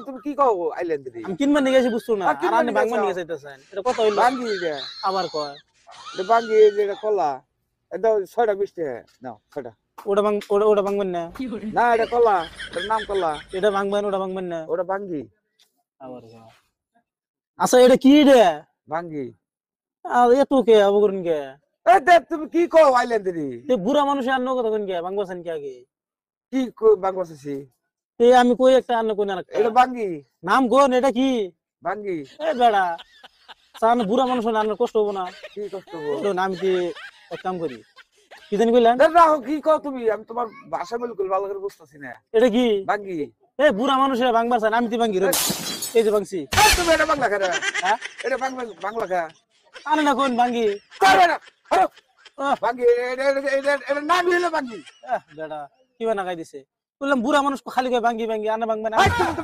তুমি কি কও আইলেন দিদি? আমি কিনবার নিয়ে গেছি বুঝছো না, আর আর কিনবার আপনি নিয়ে ভাঙবার গেছো? নিয়ে গেছেন, এটা কত হইলো? ভাঙ্গি এটা, আবার কয় এটা ভাঙ্গি, এটা কলা। এটা 6টা 20 টাকা নাও, 6টা। ওটা ভাঙবেন না, না এটা কলা, এটার নাম কলা, এটা ভাঙবেন ওটা ভাঙবেন না, ওটা ভাঙ্গি। আবার কয়। আচ্ছা এটা কি রে? ভাঙ্গি। আর এত কে অবকরণ কে? এই দেখ তুমি কি কও আইলেন দিদি? বুড়া মানুষের আন্ন কথা কোন কে ভাঙবাছেন কে আগে? কি ভাঙ্গছি? আমি কই একটা আন্ন কোন আরেকটা এটা ভাঙ্গি, নাম কোন, এটা কি? ভাঙ্গি। এ বেড়া সামনে বুড়া মানুষ না, আন্নার কষ্ট হবো না? কি কষ্ট গো? আমি কি এক কাম করি, কি জানি কইলেন? রাখো, কি কও তুমি? আমি তোমার ভাষা বিলকুল ভালো করে বুঝতেছি না। এটা কি? ভাঙ্গি। এ বুড়া মানুষের ভাঙবার চান, আমি তো ভাঙি রই। এই যে ভাঙছি। তুমি এটা বাংলা খারা? হ্যাঁ এটা বাংলা খা? আনে না কোন ভাঙি? করবে না। আরে, আহ, ভাঙ্গি, এটা নাম হলো ভাঙ্গি। বেড়া কি বানা খাই দিছে? বললাম বুড়া মানুষ খালি কয় ভাঙি ভাঙি, আনে ভাঙবে না। তুমি